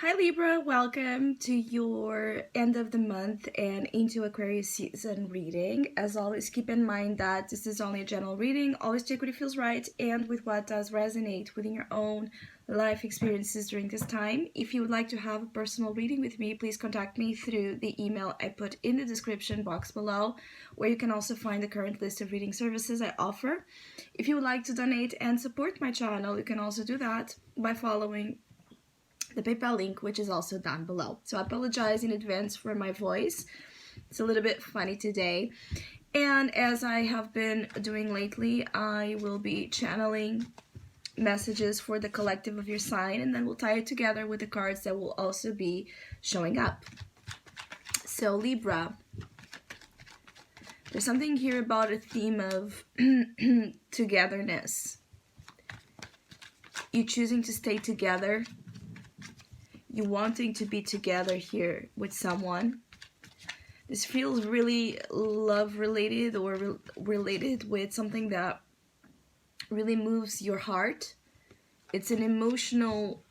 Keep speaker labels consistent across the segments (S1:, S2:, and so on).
S1: Hi Libra, welcome to your end of the month and into Aquarius season reading. As always, keep in mind that this is only a general reading. Always check what it feels right and with what does resonate within your own life experiences during this time. If you would like to have a personal reading with me, please contact me through the email I put in the description box below, where you can also find the current list of reading services I offer. If you would like to donate and support my channel, you can also do that by following the PayPal link, which is also down below. So I apologize in advance for my voice. It's a little bit funny today. And as I have been doing lately, I will be channeling messages for the collective of your sign, and then we'll tie it together with the cards that will also be showing up. So Libra, there's something here about a theme of togetherness. You choosing to stay together. You wanting to be together here with someone. This feels really love related or related with something that really moves your heart. It's an emotional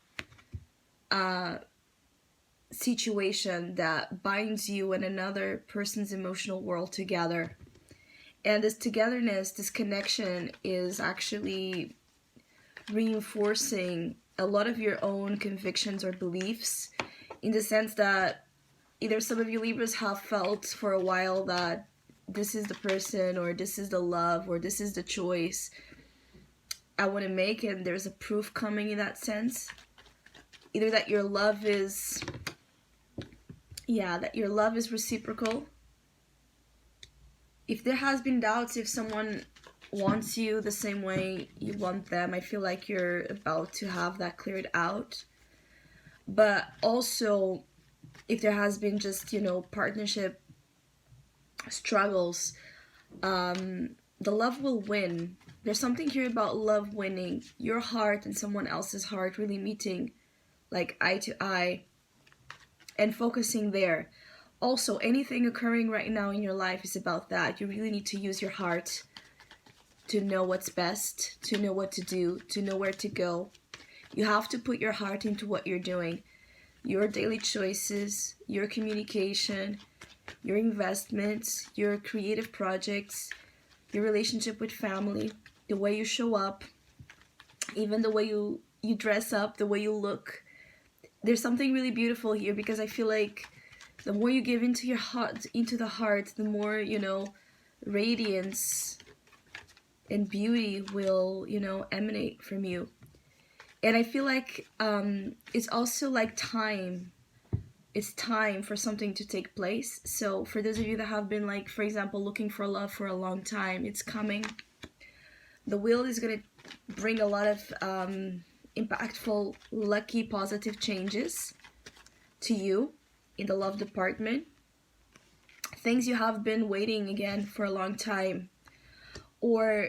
S1: situation that binds you and another person's emotional world together. And this togetherness, this connection is actually reinforcing a lot of your own convictions or beliefs, in the sense that either some of you Libras have felt for a while that this is the person, or this is the love, or this is the choice I want to make, and there's a proof coming in that sense. Either that your love is, that your love is reciprocal. If there has been doubts if someone wants you the same way you want them, I feel like you're about to have that cleared out. But also, if there has been just, partnership struggles, the love will win. There's something here about love winning, your heart and someone else's heart really meeting like eye to eye and focusing there. Also, anything occurring right now in your life is about that. You really need to use your heart to know what's best, to know what to do, to know where to go. You have to put your heart into what you're doing. Your daily choices, your communication, your investments, your creative projects, your relationship with family, the way you show up, even the way you dress up, the way you look. There's something really beautiful here, because I feel like the more you give into your heart, into the heart, the more, radiance and beauty will, emanate from you. And I feel like it's also like time. It's time for something to take place. So for those of you that have been, like, for example, looking for love for a long time, it's coming. The wheel is going to bring a lot of impactful, lucky, positive changes to you in the love department. Things you have been waiting again for a long time. Or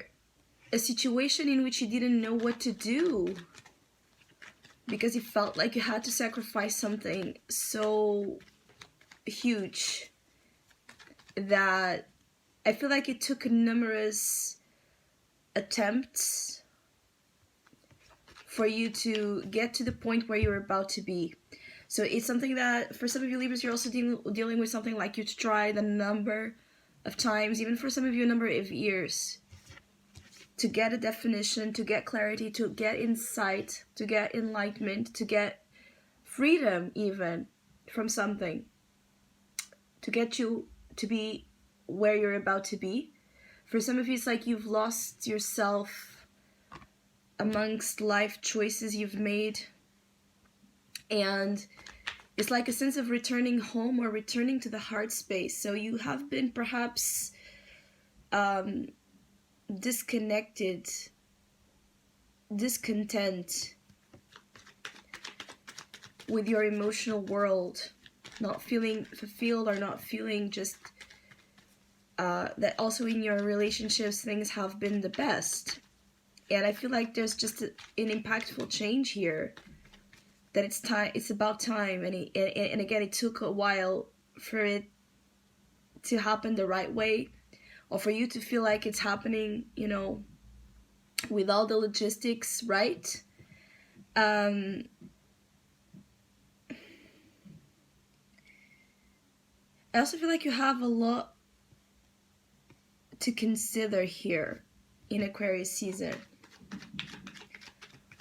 S1: a situation in which you didn't know what to do, because you felt like you had to sacrifice something so huge that I feel like it took numerous attempts for you to get to the point where you're about to be. So it's something that for some of you Libras, you're also dealing with something like you tried a number of times, even for some of you a number of years, to get a definition, to get clarity, to get insight, to get enlightenment, to get freedom even from something, to get you to be where you're about to be. For some of you, it's like you've lost yourself amongst life choices you've made, and it's like a sense of returning home or returning to the heart space. So you have been perhaps disconnected, discontent with your emotional world, not feeling fulfilled, or not feeling just that also in your relationships things have been the best. And I feel like there's just an impactful change here, that it's time, it's about time. And again, it took a while for it to happen the right way, or for you to feel like it's happening, with all the logistics right. I also feel like you have a lot to consider here in Aquarius season.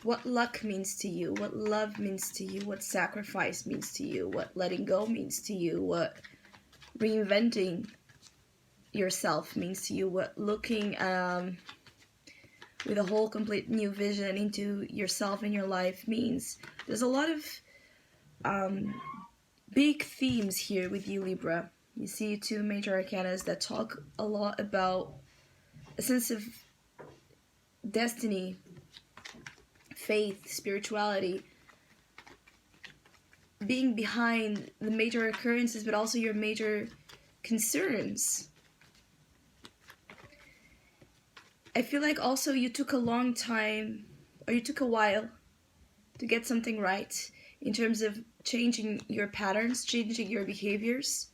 S1: What luck means to you, what love means to you, what sacrifice means to you, what letting go means to you, what reinventing yourself means to you, what looking with a whole complete new vision into yourself and your life means. There's a lot of big themes here with you, Libra. You see two major arcanas that talk a lot about a sense of destiny, faith, spirituality, being behind the major occurrences, but also your major concerns. I feel like also you took a long time, or you took a while to get something right in terms of changing your patterns, changing your behaviors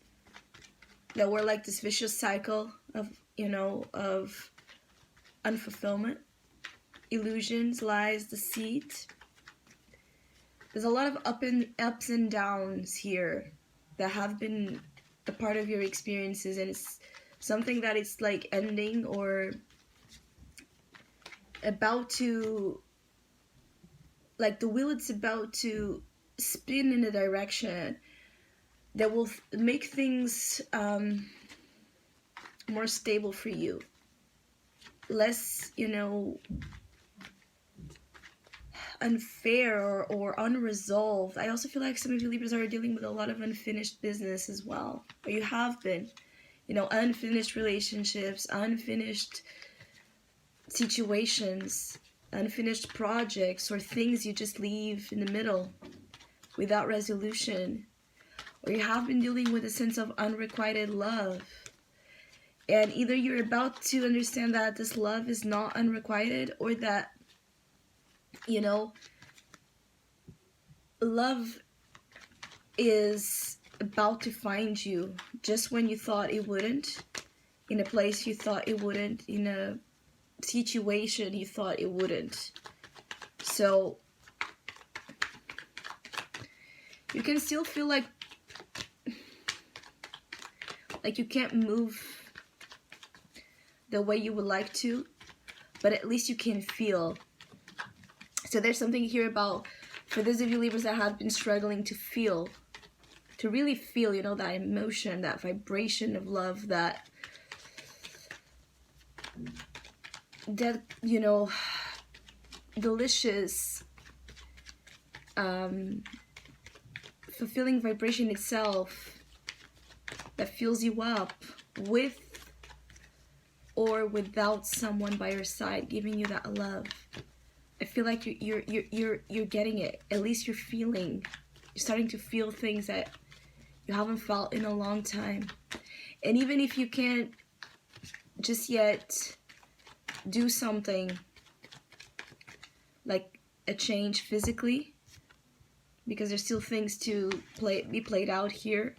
S1: that were like this vicious cycle of, of unfulfillment, illusions, lies, deceit. There's a lot of ups and downs here that have been a part of your experiences, and it's something that it's like ending or about to, like the wheel, it's about to spin in a direction that will make things more stable for you, less unfair or unresolved. I also feel like some of you Libras are dealing with a lot of unfinished business as well, or you have been, unfinished relationships, unfinished situations, unfinished projects, or things you just leave in the middle without resolution. Or you have been dealing with a sense of unrequited love, and either you're about to understand that this love is not unrequited, or that love is about to find you just when you thought it wouldn't, in a place you thought it wouldn't, in a situation you thought it wouldn't. So you can still feel like you can't move the way you would like to, but at least you can feel. So there's something here about, for those of you Libras that have been struggling to feel, to really feel, that emotion, that vibration of love, that delicious, fulfilling vibration itself that fills you up with or without someone by your side giving you that love. I feel like you're getting it. At least you're starting to feel things that you haven't felt in a long time. And even if you can't just yet do something like a change physically, because there's still things to be played out here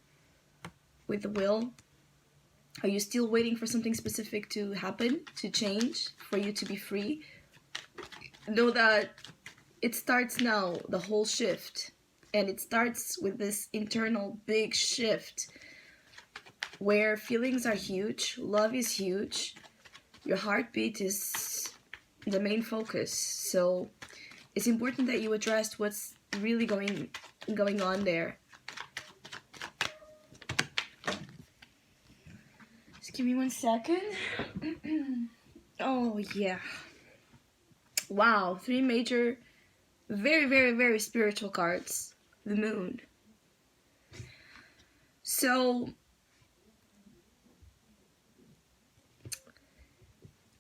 S1: with the will. Are you still waiting for something specific to happen, to change, for you to be free? Know that it starts now, the whole shift. And it starts with this internal big shift where feelings are huge, love is huge, your heartbeat is the main focus. So it's important that you address what's really going on there. Just give me 1 second. Oh yeah. Wow, 3 major, very, very, very spiritual cards. The Moon. So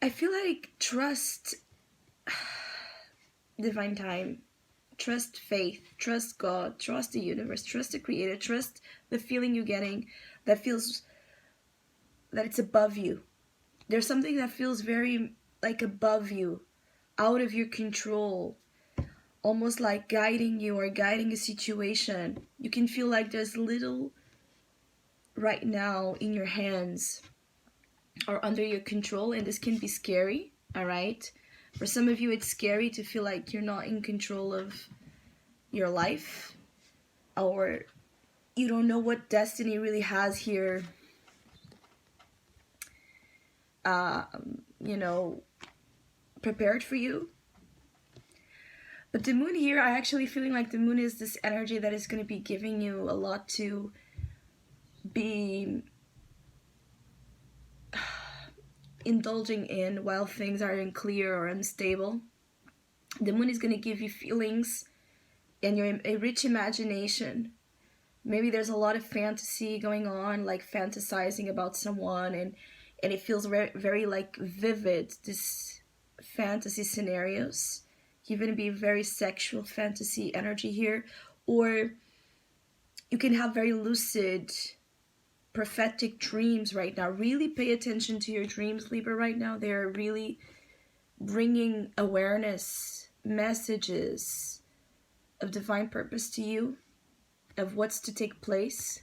S1: I feel like trust divine time, trust faith, trust God, trust the universe, trust the creator, trust the feeling you're getting that feels that it's above you. There's something that feels very like above you, out of your control, almost like guiding you or guiding a situation. You can feel like there's little right now in your hands or under your control, and this can be scary, all right? For some of you, it's scary to feel like you're not in control of your life, or you don't know what destiny really has here, you know, prepared for you. But the moon here, I actually feeling like the moon is this energy that is going to be giving you a lot to be indulging in while things are unclear or unstable. The moon is going to give you feelings and a rich imagination. Maybe there's a lot of fantasy going on, like fantasizing about someone, and it feels very, very like vivid, this fantasy scenarios. Even be very sexual fantasy energy here, or you can have very lucid prophetic dreams right now. Really pay attention to your dreams, Libra, right now. They're really bringing awareness, messages of divine purpose to you, of what's to take place.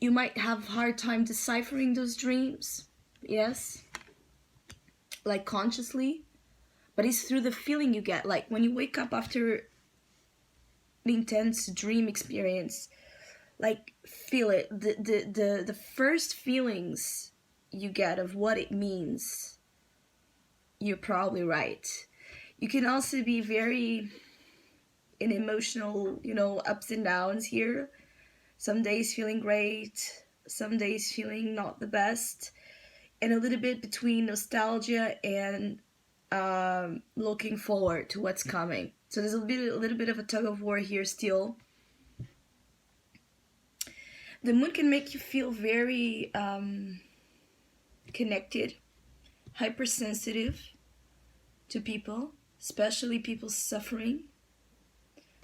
S1: You might have a hard time deciphering those dreams, yes, like consciously, but it's through the feeling you get. Like when you wake up after an intense dream experience, like feel it, the first feelings you get of what it means, you're probably right. You can also be very in emotional, ups and downs here. Some days feeling great, some days feeling not the best, and a little bit between nostalgia and looking forward to what's coming. So there's a little bit of a tug of war here still. The moon can make you feel very connected, hypersensitive to people, especially people suffering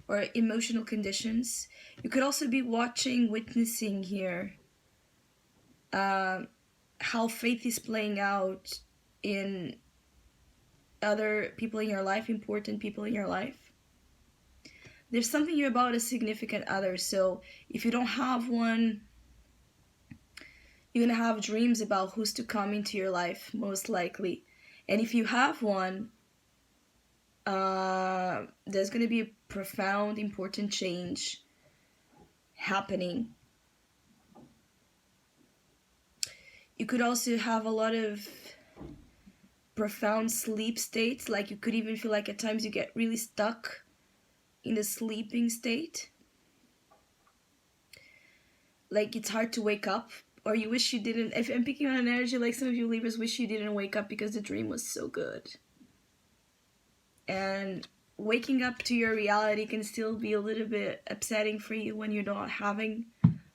S1: or emotional conditions. You could also be witnessing here how faith is playing out in other people in your life, important people in your life. There's something here about a significant other. So if you don't have one, you're going to have dreams about who's to come into your life, most likely. And if you have one, there's going to be a profound, important change happening. You could also have a lot of profound sleep states. Like you could even feel like at times you get really stuck in a sleeping state. Like it's hard to wake up, or you wish you didn't. If I'm picking on an energy, like some of you Libras wish you didn't wake up because the dream was so good. And waking up to your reality can still be a little bit upsetting for you when you're not having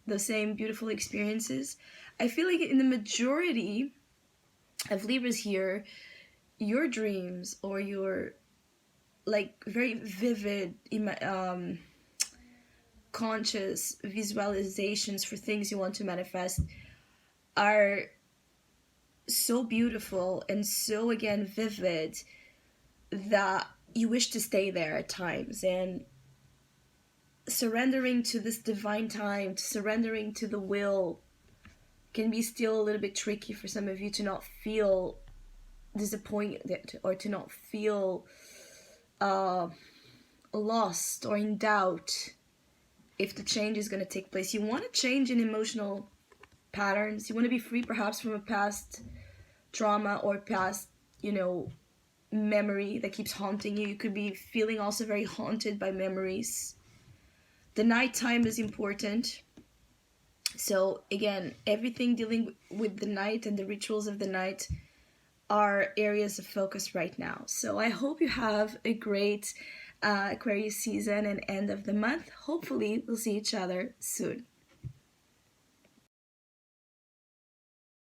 S1: the same beautiful experiences. I feel like in the majority of Libras here, your dreams or your like very vivid conscious visualizations for things you want to manifest are so beautiful and so, again, vivid that you wish to stay there at times. And surrendering to this divine time, surrendering to the will, can be still a little bit tricky for some of you to not feel disappointed or to not feel lost or in doubt if the change is going to take place. You want to change in emotional patterns. You want to be free perhaps from a past trauma or past, memory that keeps haunting you. You could be feeling also very haunted by memories. The nighttime is important. So again, everything dealing with the night and the rituals of the night are areas of focus right now. So I hope you have a great Aquarius season and end of the month. Hopefully we'll see each other soon.